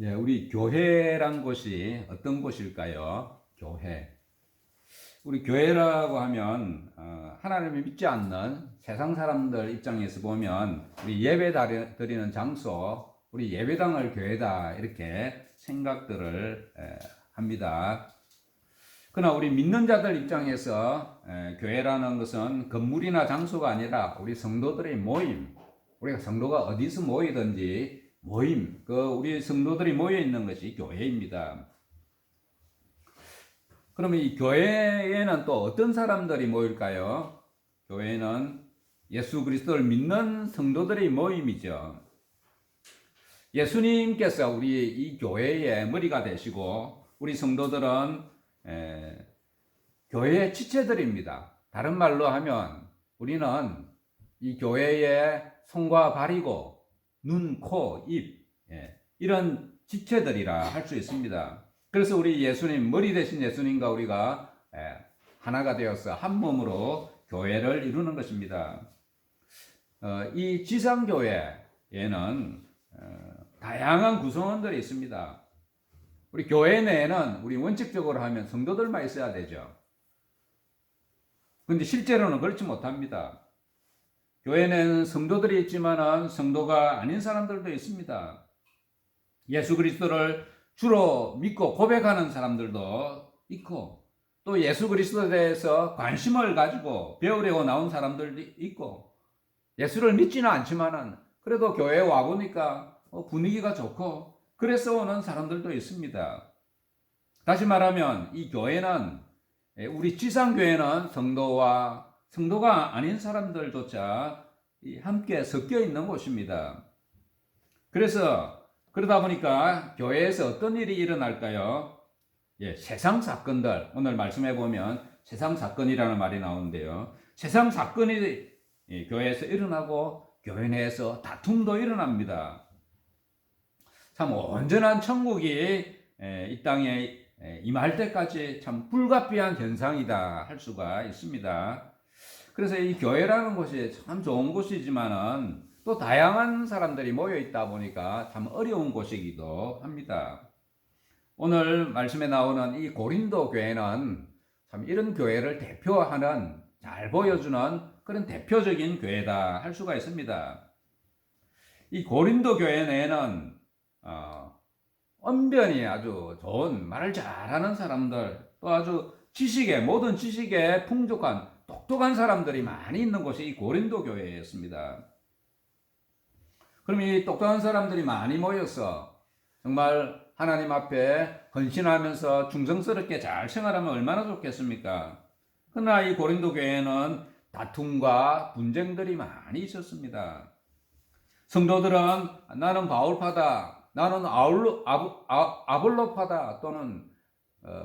우리 교회란 곳이 어떤 곳일까요? 교회. 우리 교회라고 하면 하나님을 믿지 않는 세상 사람들 입장에서 보면 우리 예배 드리는 장소, 우리 예배당을 교회다 이렇게 생각들을 합니다. 그러나 우리 믿는 자들 입장에서 교회라는 것은 건물이나 장소가 아니라 우리 성도들의 모임, 우리가 성도가 어디서 모이든지 모임, 우리 성도들이 모여 있는 것이 교회입니다. 그러면 이 교회에는 또 어떤 사람들이 모일까요? 교회는 예수 그리스도를 믿는 성도들의 모임이죠. 예수님께서 우리 이 교회의 머리가 되시고 우리 성도들은 교회의 지체들입니다. 다른 말로 하면 우리는 이 교회의 손과 발이고 눈, 코, 입 이런 지체들이라 할 수 있습니다. 그래서 우리 예수님, 머리 대신 예수님과 우리가 하나가 되어서 한 몸으로 교회를 이루는 것입니다. 이 지상교회에는 다양한 구성원들이 있습니다. 우리 교회 내에는 우리 원칙적으로 하면 성도들만 있어야 되죠. 근데 실제로는 그렇지 못합니다. 교회 내에는 성도들이 있지만 성도가 아닌 사람들도 있습니다. 예수 그리스도를 주로 믿고 고백하는 사람들도 있고 또 예수 그리스도에 대해서 관심을 가지고 배우려고 나온 사람들도 있고 예수를 믿지는 않지만 그래도 교회에 와보니까 분위기가 좋고 그래서 오는 사람들도 있습니다. 다시 말하면 이 교회는 우리 지상교회는 성도가 아닌 사람들조차 함께 섞여 있는 곳입니다. 그러다 보니까 교회에서 어떤 일이 일어날까요? 세상 사건들, 오늘 말씀해 보면 세상 사건이라는 말이 나오는데요. 세상 사건이 교회에서 일어나고 교회 내에서 다툼도 일어납니다. 참 온전한 천국이 이 땅에 임할 때까지 참 불가피한 현상이다 할 수가 있습니다. 그래서 이 교회라는 곳이 참 좋은 곳이지만은 또 다양한 사람들이 모여 있다 보니까 참 어려운 곳이기도 합니다. 오늘 말씀에 나오는 이 고린도 교회는 참 이런 교회를 대표하는, 잘 보여주는 그런 대표적인 교회다 할 수가 있습니다. 이 고린도 교회 내에는 언변이 아주 좋은, 말을 잘하는 사람들, 또 아주 모든 지식에 풍족한 똑똑한 사람들이 많이 있는 곳이 이 고린도 교회였습니다. 그럼 이 똑똑한 사람들이 많이 모여서 정말 하나님 앞에 헌신하면서 충성스럽게 잘 생활하면 얼마나 좋겠습니까? 그러나 이 고린도 교회에는 다툼과 분쟁들이 많이 있었습니다. 성도들은 나는 바울파다, 나는 아볼로파다, 또는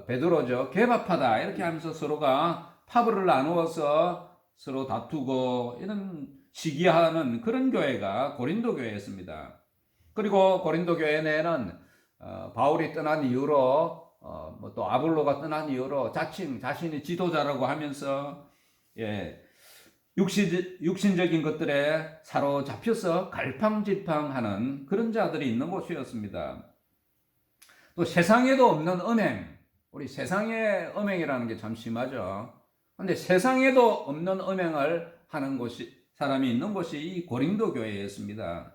베드로죠, 개바파다 이렇게 하면서 서로가 파벌을 나누어서 서로 다투고 이런 시기하는 그런 교회가 고린도 교회였습니다. 그리고 고린도 교회 내에는 바울이 떠난 이후로 또 아볼로가 떠난 이후로 자신이 지도자라고 하면서 육신적인 것들에 사로잡혀서 갈팡질팡하는 그런 자들이 있는 곳이었습니다. 또 세상에도 없는 음행, 우리 세상의 음행이라는 게 참 심하죠. 그런데 세상에도 없는 음행을 하는 사람이 있는 곳이 이 고린도 교회였습니다.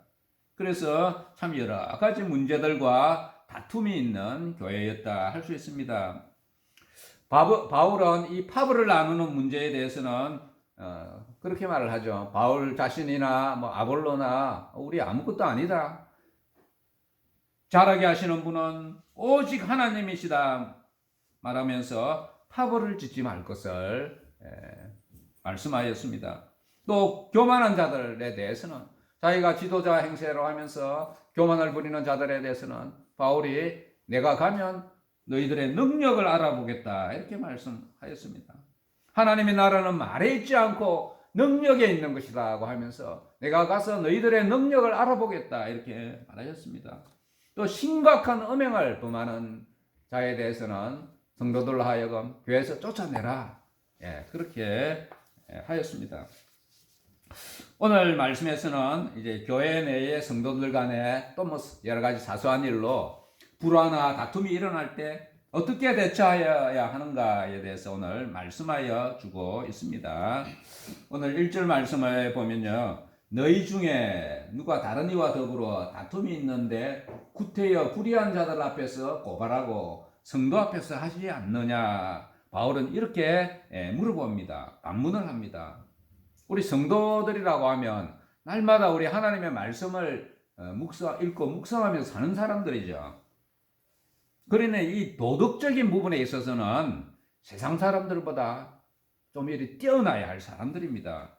그래서 참 여러 가지 문제들과 다툼이 있는 교회였다 할 수 있습니다. 바울은 이 파벌을 나누는 문제에 대해서는 그렇게 말을 하죠. 바울 자신이나 아볼로나 우리 아무것도 아니다. 잘하게 하시는 분은 오직 하나님이시다 말하면서 파벌을 짓지 말 것을 말씀하였습니다. 또 교만한 자들에 대해서는 자기가 지도자 행세로 하면서 교만을 부리는 자들에 대해서는 바울이 내가 가면 너희들의 능력을 알아보겠다 이렇게 말씀하였습니다. 하나님의 나라는 말에 있지 않고 능력에 있는 것이라고 하면서 내가 가서 너희들의 능력을 알아보겠다 이렇게 말하셨습니다. 또 심각한 음행을 범하는 자에 대해서는 성도들로 하여금 교회에서 쫓아내라 그렇게 하였습니다. 오늘 말씀에서는 이제 교회 내의 성도들 간에 또 여러 가지 사소한 일로 불화나 다툼이 일어날 때 어떻게 대처하여야 하는가에 대해서 오늘 말씀하여 주고 있습니다. 오늘 1절 말씀을 보면요. 너희 중에 누가 다른 이와 더불어 다툼이 있는데 구태여 불의한 자들 앞에서 고발하고 성도 앞에서 하지 않느냐. 바울은 이렇게 물어봅니다. 반문을 합니다. 우리 성도들이라고 하면 날마다 우리 하나님의 말씀을 읽고 묵상하면서 사는 사람들이죠. 그러니 이 도덕적인 부분에 있어서는 세상 사람들보다 좀 이리 뛰어나야 할 사람들입니다.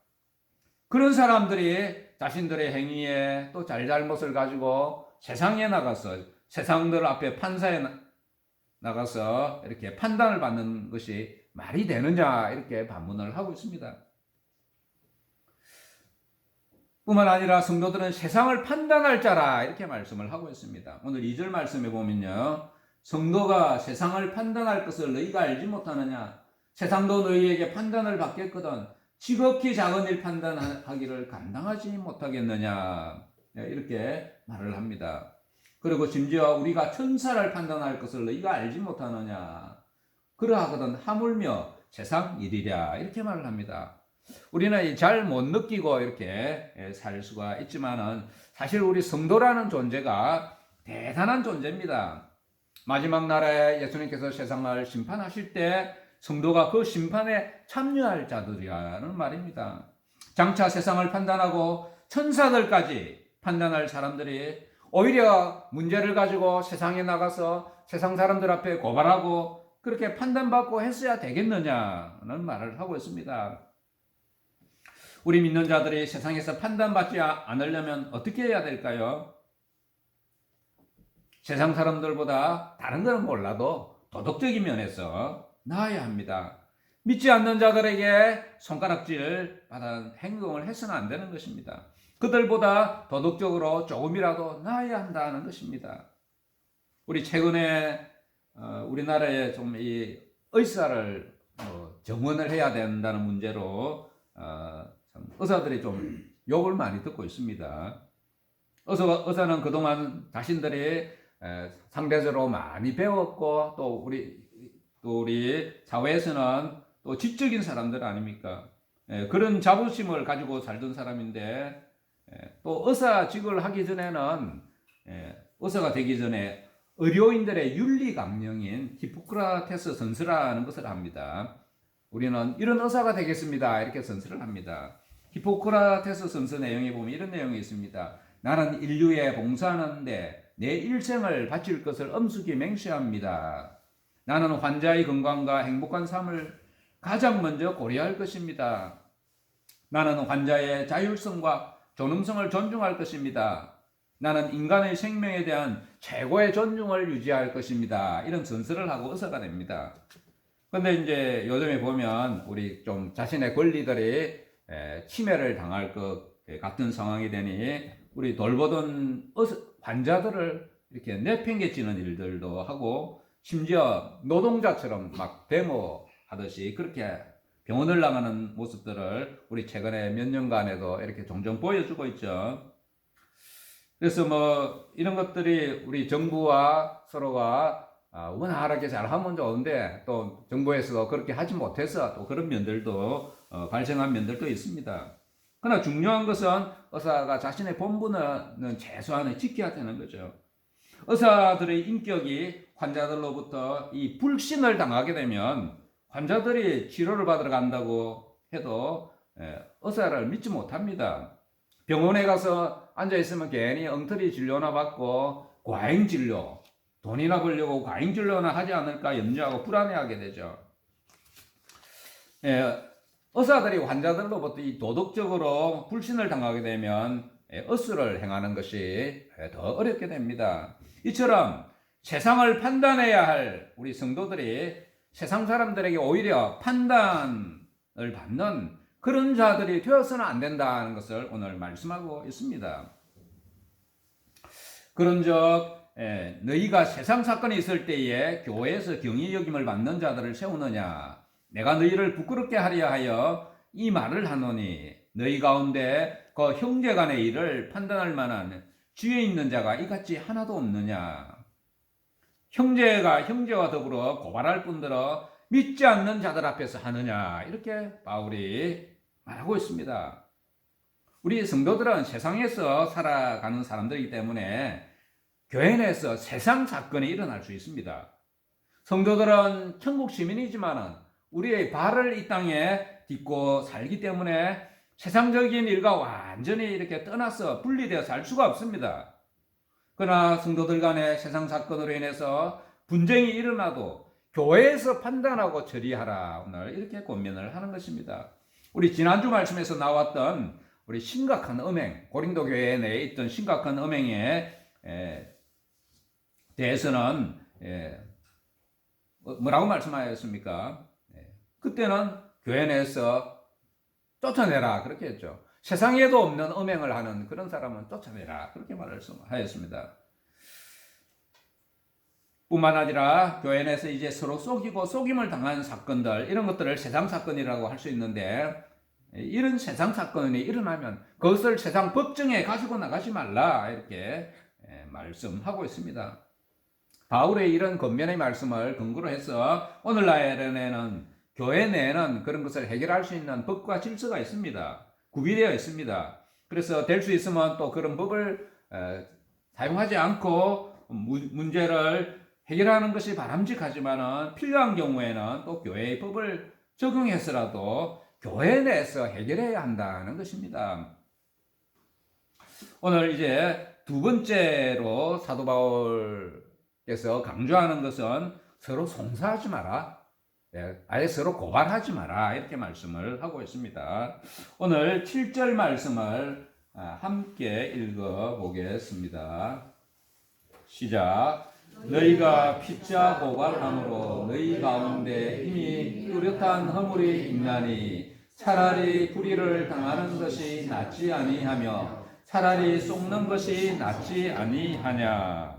그런 사람들이 자신들의 행위에 또 잘잘못을 가지고 세상에 나가서 세상들 앞에 판사에 나가서 이렇게 판단을 받는 것이 말이 되느냐 이렇게 반문을 하고 있습니다. 뿐만 아니라 성도들은 세상을 판단할 자라 이렇게 말씀을 하고 있습니다. 오늘 2절 말씀에 보면요. 성도가 세상을 판단할 것을 너희가 알지 못하느냐. 세상도 너희에게 판단을 받겠거든 지극히 작은 일 판단하기를 감당하지 못하겠느냐. 이렇게 말을 합니다. 그리고 심지어 우리가 천사를 판단할 것을 너희가 알지 못하느냐. 그러하거든 하물며 세상 일이랴. 이렇게 말을 합니다. 우리는 잘 못 느끼고 이렇게 살 수가 있지만은 사실 우리 성도라는 존재가 대단한 존재입니다. 마지막 날에 예수님께서 세상을 심판하실 때 성도가 그 심판에 참여할 자들이라는 말입니다. 장차 세상을 판단하고 천사들까지 판단할 사람들이 오히려 문제를 가지고 세상에 나가서 세상 사람들 앞에 고발하고 그렇게 판단받고 했어야 되겠느냐는 말을 하고 있습니다. 우리 믿는 자들이 세상에서 판단받지 않으려면 어떻게 해야 될까요? 세상 사람들보다 다른 건 몰라도 도덕적인 면에서 나아야 합니다. 믿지 않는 자들에게 손가락질 받은 행동을 해서는 안 되는 것입니다. 그들보다 도덕적으로 조금이라도 나아야 한다는 것입니다. 우리 최근에 우리나라에 좀 이 의사를 정원을 해야 된다는 문제로 의사들이 좀 욕을 많이 듣고 있습니다. 의사는 그동안 자신들이 상대적으로 많이 배웠고 또 우리 사회에서는 또 지적인 사람들 아닙니까? 그런 자부심을 가지고 살던 사람인데 또 의사직을 하기 전에는 의사가 되기 전에 의료인들의 윤리 강령인 히포크라테스 선서라는 것을 합니다. 우리는 이런 의사가 되겠습니다. 이렇게 선서를 합니다. 히포크라테스 선서 내용에 보면 이런 내용이 있습니다. 나는 인류에 봉사하는데 내 일생을 바칠 것을 엄숙히 맹세합니다. 나는 환자의 건강과 행복한 삶을 가장 먼저 고려할 것입니다. 나는 환자의 자율성과 존엄성을 존중할 것입니다. 나는 인간의 생명에 대한 최고의 존중을 유지할 것입니다. 이런 선서를 하고 의사가 됩니다. 근데 이제 요즘에 보면 우리 좀 자신의 권리들이 침해를 당할 것 같은 상황이 되니 우리 돌보던 환자들을 이렇게 내팽개치는 일들도 하고 심지어 노동자처럼 막 데모하듯이 그렇게 병원을 나가는 모습들을 우리 최근에 몇 년간에도 이렇게 종종 보여주고 있죠. 그래서 뭐 이런 것들이 우리 정부와 서로가 원활하게 잘하면 좋은데 또 정부에서도 그렇게 하지 못해서 또 그런 면들도 발생한 면들도 있습니다. 그러나 중요한 것은 의사가 자신의 본분은 최소한은 지켜야 되는 거죠. 의사들의 인격이 환자들로부터 이 불신을 당하게 되면 환자들이 치료를 받으러 간다고 해도 의사를 믿지 못합니다. 병원에 가서 앉아있으면 괜히 엉터리 진료나 받고 과잉진료, 돈이나 벌려고 과잉진료나 하지 않을까 염려하고 불안해하게 되죠. 의사들이 환자들로부터 이 도덕적으로 불신을 당하게 되면 의술을 행하는 것이 더 어렵게 됩니다. 이처럼 세상을 판단해야 할 우리 성도들이 세상 사람들에게 오히려 판단을 받는 그런 자들이 되어서는 안 된다는 것을 오늘 말씀하고 있습니다. 그런즉 너희가 세상 사건이 있을 때에 교회에서 경히 여김을 받는 자들을 세우느냐? 내가 너희를 부끄럽게 하려 하여 이 말을 하노니 너희 가운데 그 형제간의 일을 판단할 만한 지혜 있는 자가 이같이 하나도 없느냐? 형제와 더불어 고발할 뿐더러 믿지 않는 자들 앞에서 하느냐, 이렇게 바울이 말하고 있습니다. 우리 성도들은 세상에서 살아가는 사람들이기 때문에 교회 내에서 세상 사건이 일어날 수 있습니다. 성도들은 천국 시민이지만 우리의 발을 이 땅에 딛고 살기 때문에 세상적인 일과 완전히 이렇게 떠나서 분리되어 살 수가 없습니다. 그러나 성도들 간의 세상 사건으로 인해서 분쟁이 일어나도 교회에서 판단하고 처리하라, 오늘 이렇게 권면을 하는 것입니다. 우리 지난주 말씀에서 나왔던 우리 심각한 음행, 고린도 교회 내에 있던 심각한 음행에 대해서는 뭐라고 말씀하였습니까? 그때는 교회 내에서 쫓아내라, 그렇게 했죠. 세상에도 없는 음행을 하는 그런 사람은 쫓아내라, 그렇게 말하였습니다. 뿐만 아니라 교회 내에서 이제 서로 속이고 속임을 당한 사건들, 이런 것들을 세상 사건이라고 할 수 있는데, 이런 세상 사건이 일어나면 그것을 세상 법정에 가지고 나가지 말라, 이렇게 말씀하고 있습니다. 바울의 이런 권면의 말씀을 근거로 해서 오늘날에는 교회 내에는 그런 것을 해결할 수 있는 법과 질서가 있습니다. 구비되어 있습니다. 그래서 될 수 있으면 또 그런 법을 사용하지 않고 문제를 해결하는 것이 바람직하지만 필요한 경우에는 또 교회의 법을 적용해서라도 교회 내에서 해결해야 한다는 것입니다. 오늘 이제 두 번째로 사도 바울께서 강조하는 것은 서로 송사하지 마라, 아예 서로 고발하지 마라, 이렇게 말씀을 하고 있습니다. 오늘 7절 말씀을 함께 읽어보겠습니다. 시작. 너희가 피자 고발함으로 너희 가운데 이미 뚜렷한 허물이 있나니 차라리 불의를 당하는 것이 낫지 아니하며 차라리 속는 것이 낫지 아니하냐.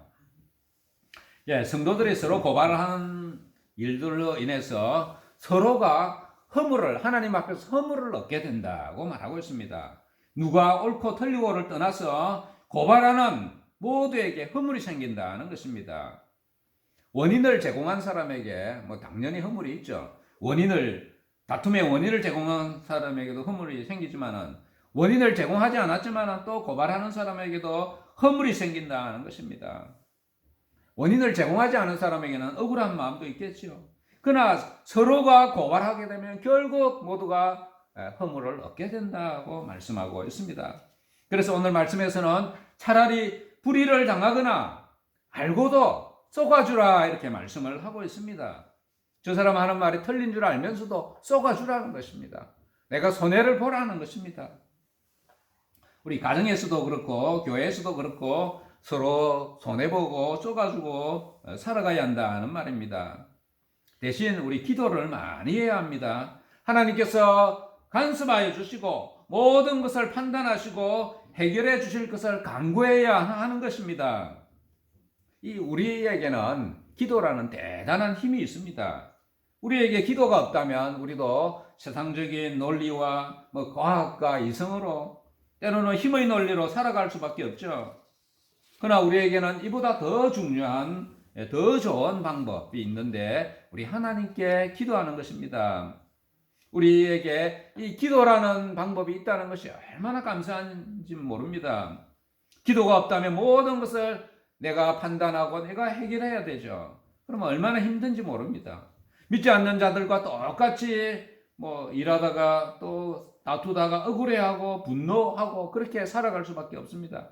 성도들이 서로 고발하는 일들로 인해서 서로가 하나님 앞에서 허물을 얻게 된다고 말하고 있습니다. 누가 옳고 틀리고를 떠나서 고발하는 모두에게 허물이 생긴다는 것입니다. 원인을 제공한 사람에게 당연히 허물이 있죠. 다툼의 원인을 제공한 사람에게도 허물이 생기지만은, 원인을 제공하지 않았지만은 또 고발하는 사람에게도 허물이 생긴다는 것입니다. 원인을 제공하지 않은 사람에게는 억울한 마음도 있겠죠. 그러나 서로가 고발하게 되면 결국 모두가 허물을 얻게 된다고 말씀하고 있습니다. 그래서 오늘 말씀에서는 차라리 불의를 당하거나 알고도 쏘아주라, 이렇게 말씀을 하고 있습니다. 저 사람 하는 말이 틀린 줄 알면서도 쏘아주라는 것입니다. 내가 손해를 보라는 것입니다. 우리 가정에서도 그렇고 교회에서도 그렇고 서로 손해보고 쏘아주고 살아가야 한다는 말입니다. 대신 우리 기도를 많이 해야 합니다. 하나님께서 간섭하여 주시고 모든 것을 판단하시고 해결해 주실 것을 간구해야 하는 것입니다. 우리에게는 기도라는 대단한 힘이 있습니다. 우리에게 기도가 없다면 우리도 세상적인 논리와 과학과 이성으로, 때로는 힘의 논리로 살아갈 수밖에 없죠. 그러나 우리에게는 이보다 더 중요한, 더 좋은 방법이 있는데 우리 하나님께 기도하는 것입니다. 우리에게 이 기도라는 방법이 있다는 것이 얼마나 감사한지 모릅니다. 기도가 없다면 모든 것을 내가 판단하고 내가 해결해야 되죠. 그러면 얼마나 힘든지 모릅니다. 믿지 않는 자들과 똑같이 일하다가 또 다투다가 억울해하고 분노하고 그렇게 살아갈 수밖에 없습니다.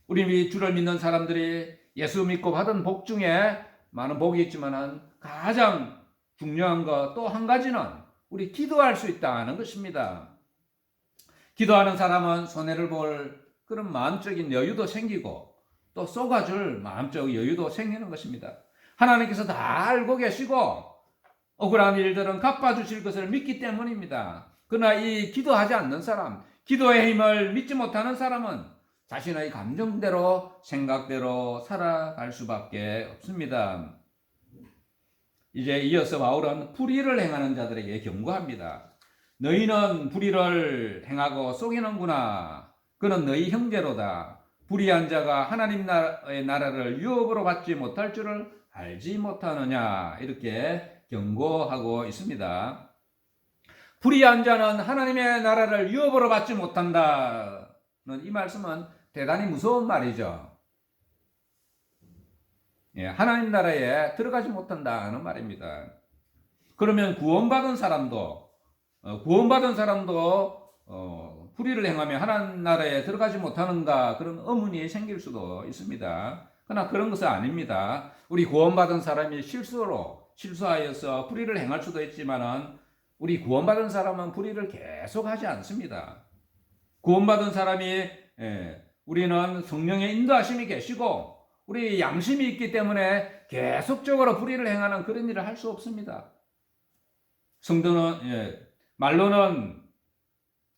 우리 주를 믿는 사람들이 예수 믿고 받은 복 중에 많은 복이 있지만 가장 중요한 것 또 한 가지는 우리 기도할 수 있다는 것입니다. 기도하는 사람은 손해를 볼 그런 마음적인 여유도 생기고 또 쏘아줄 마음적 여유도 생기는 것입니다. 하나님께서 다 알고 계시고 억울한 일들은 갚아주실 것을 믿기 때문입니다. 그러나 이 기도하지 않는 사람, 기도의 힘을 믿지 못하는 사람은 자신의 감정대로 생각대로 살아갈 수밖에 없습니다. 이제 이어서 바울은 불의를 행하는 자들에게 경고합니다. 너희는 불의를 행하고 속이는구나. 그는 너희 형제로다. 불의한 자가 하나님 나라의 나라를 유업으로 받지 못할 줄을 알지 못하느냐 이렇게 경고하고 있습니다. 불의한 자는 하나님의 나라를 유업으로 받지 못한다는 이 말씀은 대단히 무서운 말이죠. 예, 하나님 나라에 들어가지 못한다는 말입니다. 그러면 구원받은 사람도 불의를 행하며 하나님 나라에 들어가지 못하는가 그런 의문이 생길 수도 있습니다. 그러나 그런 것은 아닙니다. 우리 구원받은 사람이 실수하여서 불의를 행할 수도 있지만은 우리 구원받은 사람은 불의를 계속하지 않습니다. 구원받은 사람이 우리는 성령의 인도하심이 계시고 우리 양심이 있기 때문에 계속적으로 불의를 행하는 그런 일을 할 수 없습니다. 성도는 말로는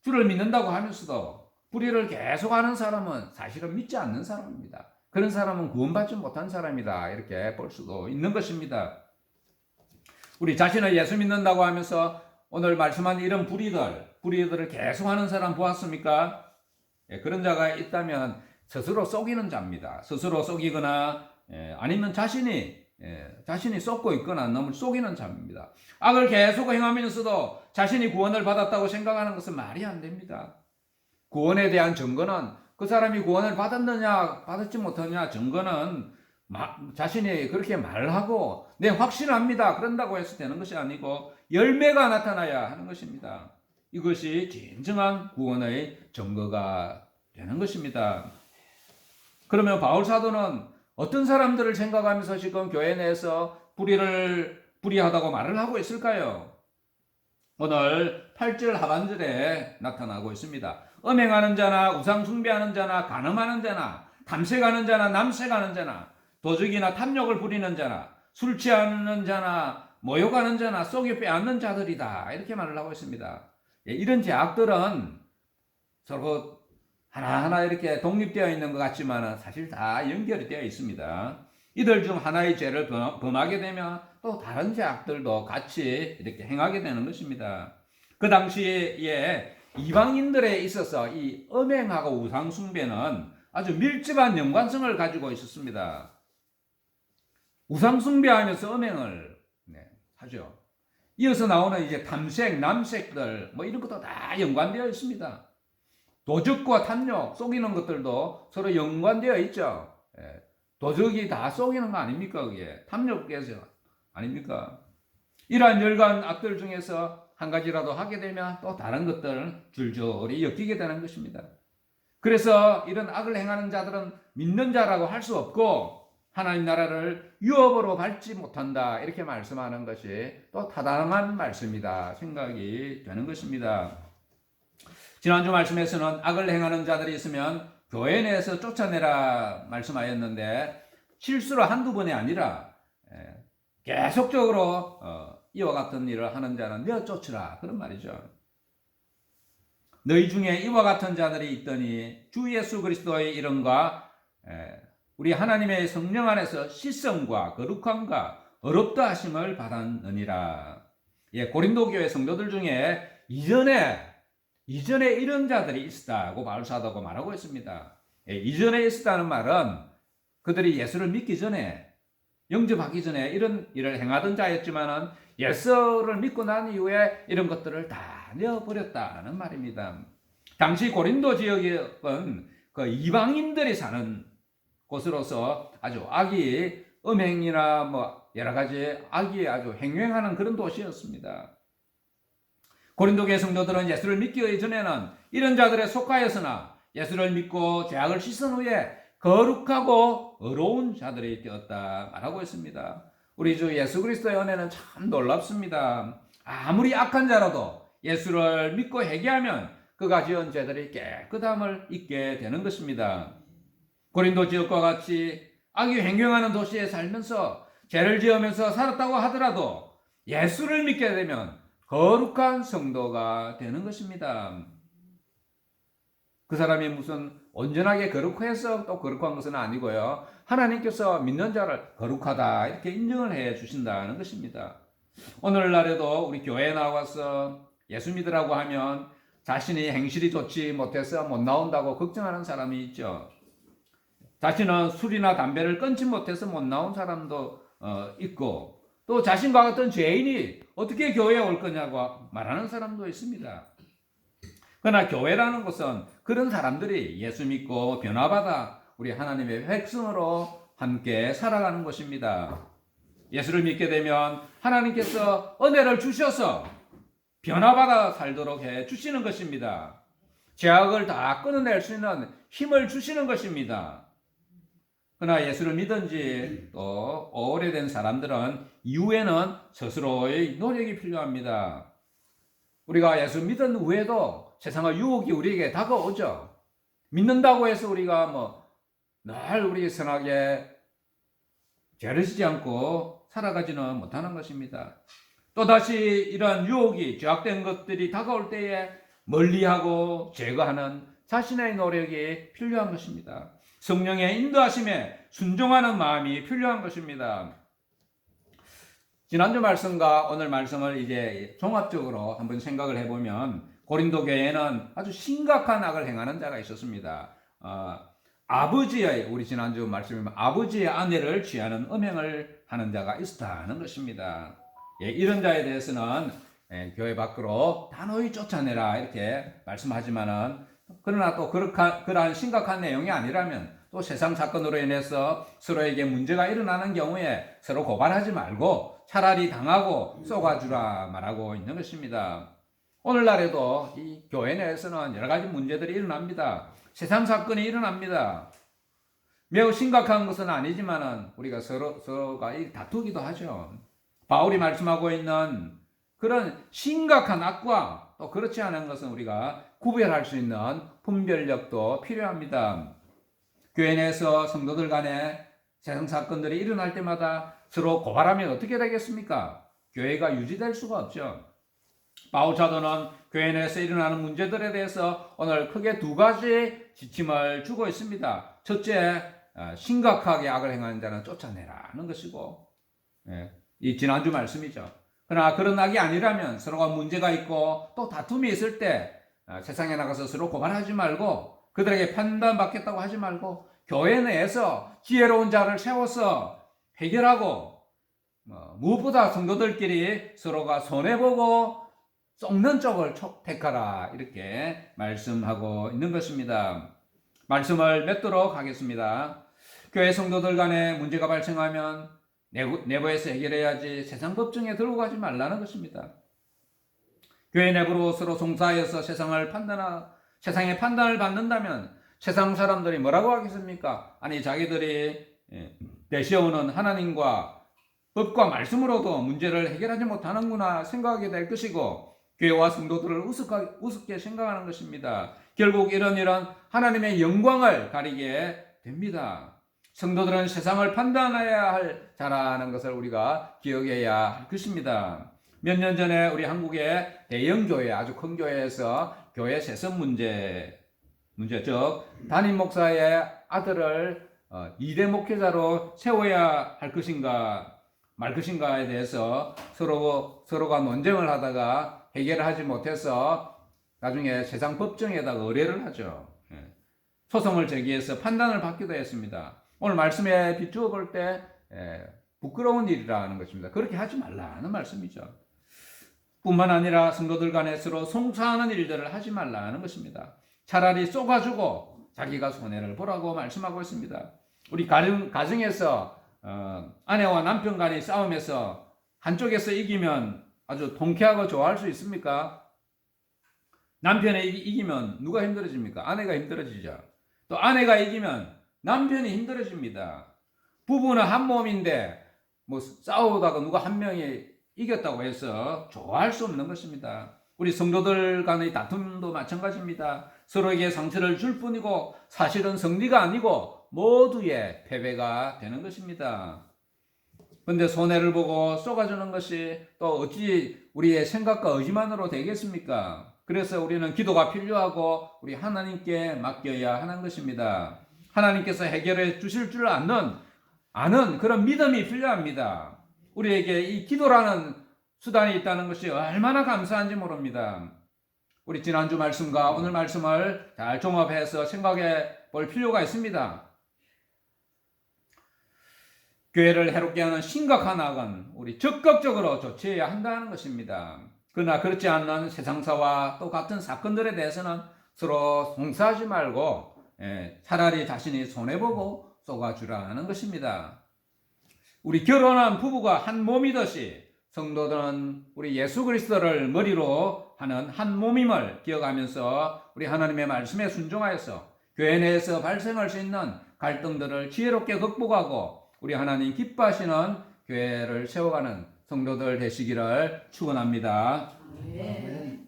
주를 믿는다고 하면서도 불의를 계속하는 사람은 사실은 믿지 않는 사람입니다. 그런 사람은 구원받지 못한 사람이다 이렇게 볼 수도 있는 것입니다. 우리 자신을 예수 믿는다고 하면서 오늘 말씀한 이런 불의들을 계속하는 사람 보았습니까? 그런 자가 있다면 스스로 속이는 자입니다. 스스로 속이거나 아니면 자신이 속고 있거나 남을 속이는 자입니다. 악을 계속 행하면서도 자신이 구원을 받았다고 생각하는 것은 말이 안 됩니다. 구원에 대한 증거는 그 사람이 구원을 받았느냐 받았지 못하느냐 증거는 자신이 그렇게 말하고 네 확신합니다 그런다고 해서 되는 것이 아니고 열매가 나타나야 하는 것입니다. 이것이 진정한 구원의 증거가 되는 것입니다. 그러면 바울 사도는 어떤 사람들을 생각하면서 지금 교회 내에서 불의하다고 말을 하고 있을까요? 오늘 8절 하반절에 나타나고 있습니다. 음행하는 자나 우상 숭배하는 자나 간음하는 자나 탐색하는 자나 남색하는 자나 도적이나 탐욕을 부리는 자나 술 취하는 자나 모욕하는 자나 속여 빼앗는 자들이다 이렇게 말을 하고 있습니다. 이런 죄악들은 서로 하나하나 이렇게 독립되어 있는 것 같지만 사실 다 연결이 되어 있습니다. 이들 중 하나의 죄를 범하게 되면 또 다른 죄악들도 같이 이렇게 행하게 되는 것입니다. 그 당시에 이방인들에 있어서 이 음행하고 우상 숭배는 아주 밀접한 연관성을 가지고 있었습니다. 우상 숭배하면서 음행을 하죠. 이어서 나오는 이제 탐색, 남색들 이런 것도 다 연관되어 있습니다. 도적과 탐욕, 속이는 것들도 서로 연관되어 있죠. 도적이 다 속이는 거 아닙니까? 그게 탐욕에서 아닙니까? 이러한 열간 악들 중에서 한 가지라도 하게 되면 또 다른 것들을 줄줄이 엮이게 되는 것입니다. 그래서 이런 악을 행하는 자들은 믿는 자라고 할 수 없고 하나님 나라를 유업으로 받지 못한다 이렇게 말씀하는 것이 또 타당한 말씀이다 생각이 되는 것입니다. 지난주 말씀에서는 악을 행하는 자들이 있으면 교회 내에서 쫓아내라 말씀하였는데 실수로 한두 번이 아니라 계속적으로 이와 같은 일을 하는 자는 내어 쫓으라 그런 말이죠. 너희 중에 이와 같은 자들이 있더니 주 예수 그리스도의 이름과 우리 하나님의 성령 안에서 시성과 거룩함과 어렵다 하심을 받았느니라. 고린도 교회 성도들 중에 이전에 이런 자들이 있었다고 바울 사도가 말하고 있습니다. 이전에 있었다는 말은 그들이 예수를 믿기 전에 영접하기 전에 이런 일을 행하던 자였지만은 예수를 믿고 난 이후에 이런 것들을 다 내어버렸다는 말입니다. 당시 고린도 지역은 그 이방인들이 사는 곳으로서 아주 악이 음행이나 여러 가지 악이 아주 행행하는 그런 도시였습니다. 고린도 교회 성도들은 예수를 믿기 전에는 이런 자들에 속하였으나 예수를 믿고 죄악을 씻은 후에 거룩하고 의로운 자들이 되었다 말하고 있습니다. 우리 주 예수 그리스도의 은혜는 참 놀랍습니다. 아무리 악한 자라도 예수를 믿고 회개하면 그가 지은 죄들이 깨끗함을 잊게 되는 것입니다. 고린도 지역과 같이 악이 횡행하는 도시에 살면서 죄를 지으면서 살았다고 하더라도 예수를 믿게 되면 거룩한 성도가 되는 것입니다. 그 사람이 무슨 온전하게 거룩해서 또 거룩한 것은 아니고요. 하나님께서 믿는 자를 거룩하다 이렇게 인정을 해 주신다는 것입니다. 오늘날에도 우리 교회에 나와서 예수 믿으라고 하면 자신이 행실이 좋지 못해서 못 나온다고 걱정하는 사람이 있죠. 자신은 술이나 담배를 끊지 못해서 못 나온 사람도 있고 또 자신과 같은 죄인이 어떻게 교회에 올 거냐고 말하는 사람도 있습니다. 그러나 교회라는 것은 그런 사람들이 예수 믿고 변화받아 우리 하나님의 백성으로 함께 살아가는 것입니다. 예수를 믿게 되면 하나님께서 은혜를 주셔서 변화받아 살도록 해 주시는 것입니다. 죄악을 다 끊어낼 수 있는 힘을 주시는 것입니다. 그러나 예수를 믿은 지 또 오래된 사람들은 이후에는 스스로의 노력이 필요합니다. 우리가 예수 믿은 후에도 세상의 유혹이 우리에게 다가오죠. 믿는다고 해서 우리가 늘 우리 선하게 죄를 지지 않고 살아가지는 못하는 것입니다. 또다시 이런 유혹이 죄악된 것들이 다가올 때에 멀리하고 제거하는 자신의 노력이 필요한 것입니다. 성령의 인도하심에 순종하는 마음이 필요한 것입니다. 지난주 말씀과 오늘 말씀을 이제 종합적으로 한번 생각을 해보면 고린도 교회에는 아주 심각한 악을 행하는 자가 있었습니다. 우리 지난주 말씀이면 아버지의 아내를 취하는 음행을 하는 자가 있었다는 것입니다. 이런 자에 대해서는 교회 밖으로 단호히 쫓아내라 이렇게 말씀하지만은 그러나 또 그러한 심각한 내용이 아니라면 또 세상 사건으로 인해서 서로에게 문제가 일어나는 경우에 서로 고발하지 말고 차라리 당하고 쏘가주라 말하고 있는 것입니다. 오늘날에도 이 교회 내에서는 여러 가지 문제들이 일어납니다. 세상 사건이 일어납니다. 매우 심각한 것은 아니지만은 우리가 서로가 다투기도 하죠. 바울이 말씀하고 있는 그런 심각한 악과 또 그렇지 않은 것은 우리가 구별할 수 있는 분별력도 필요합니다. 교회 내에서 성도들 간에 세상 사건들이 일어날 때마다 서로 고발하면 어떻게 되겠습니까? 교회가 유지될 수가 없죠. 바울 사도는 교회 내에서 일어나는 문제들에 대해서 오늘 크게 두 가지 지침을 주고 있습니다. 첫째, 심각하게 악을 행하는 자는 쫓아내라는 것이고, 이 지난주 말씀이죠. 그러나 그런 악이 아니라면 서로가 문제가 있고 또 다툼이 있을 때 세상에 나가서 서로 고발하지 말고 그들에게 판단받겠다고 하지 말고 교회 내에서 지혜로운 자를 세워서 해결하고 무엇보다 성도들끼리 서로가 손해보고 썩는 쪽을 택하라 이렇게 말씀하고 있는 것입니다. 말씀을 맺도록 하겠습니다. 교회 성도들 간에 문제가 발생하면 내부에서 해결해야지 세상 법정에 들고 가지 말라는 것입니다. 교회 내부로 서로 송사하여서 세상의 판단을 받는다면 세상 사람들이 뭐라고 하겠습니까? 아니 자기들이 내세우는 하나님과 법과 말씀으로도 문제를 해결하지 못하는구나 생각하게 될 것이고 교회와 성도들을 우습게 생각하는 것입니다. 결국 이런 하나님의 영광을 가리게 됩니다. 성도들은 세상을 판단해야 할 자라는 것을 우리가 기억해야 할 것입니다. 몇 년 전에 우리 한국의 대형 교회, 아주 큰 교회에서 교회 세습 문제 즉 담임 목사의 아들을 2대 목회자로 세워야 할 것인가 말 것인가에 대해서 서로가 논쟁을 하다가 해결하지 못해서 나중에 세상 법정에다가 의뢰를 하죠. 소송을 제기해서 판단을 받기도 했습니다. 오늘 말씀에 비추어 볼 때 부끄러운 일이라는 것입니다. 그렇게 하지 말라는 말씀이죠. 뿐만 아니라 성도들 간에 서로 송사하는 일들을 하지 말라는 것입니다. 차라리 쏘가지고 자기가 손해를 보라고 말씀하고 있습니다. 우리 가정에서 아내와 남편 간의 싸움에서 한쪽에서 이기면 아주 통쾌하고 좋아할 수 있습니까? 남편이 이기면 누가 힘들어집니까? 아내가 힘들어지죠. 또 아내가 이기면 남편이 힘들어집니다. 부부는 한 몸인데 싸우다가 누가 한 명이 이겼다고 해서 좋아할 수 없는 것입니다. 우리 성도들 간의 다툼도 마찬가지입니다. 서로에게 상처를 줄 뿐이고 사실은 승리가 아니고 모두의 패배가 되는 것입니다. 그런데 손해를 보고 쏘아주는 것이 또 어찌 우리의 생각과 의지만으로 되겠습니까? 그래서 우리는 기도가 필요하고 우리 하나님께 맡겨야 하는 것입니다. 하나님께서 해결해 주실 줄 아는 그런 믿음이 필요합니다. 우리에게 이 기도라는 수단이 있다는 것이 얼마나 감사한지 모릅니다. 우리 지난주 말씀과 오늘 말씀을 잘 종합해서 생각해 볼 필요가 있습니다. 교회를 해롭게 하는 심각한 악은 우리 적극적으로 조치해야 한다는 것입니다. 그러나 그렇지 않는 세상사와 또 같은 사건들에 대해서는 서로 송사하지 말고 차라리 자신이 손해보고 쏘아주라는 것입니다. 우리 결혼한 부부가 한 몸이듯이 성도들은 우리 예수 그리스도를 머리로 하는 한 몸임을 기억하면서 우리 하나님의 말씀에 순종하여서 교회 내에서 발생할 수 있는 갈등들을 지혜롭게 극복하고 우리 하나님 기뻐하시는 교회를 세워가는 성도들 되시기를 축원합니다. 아멘.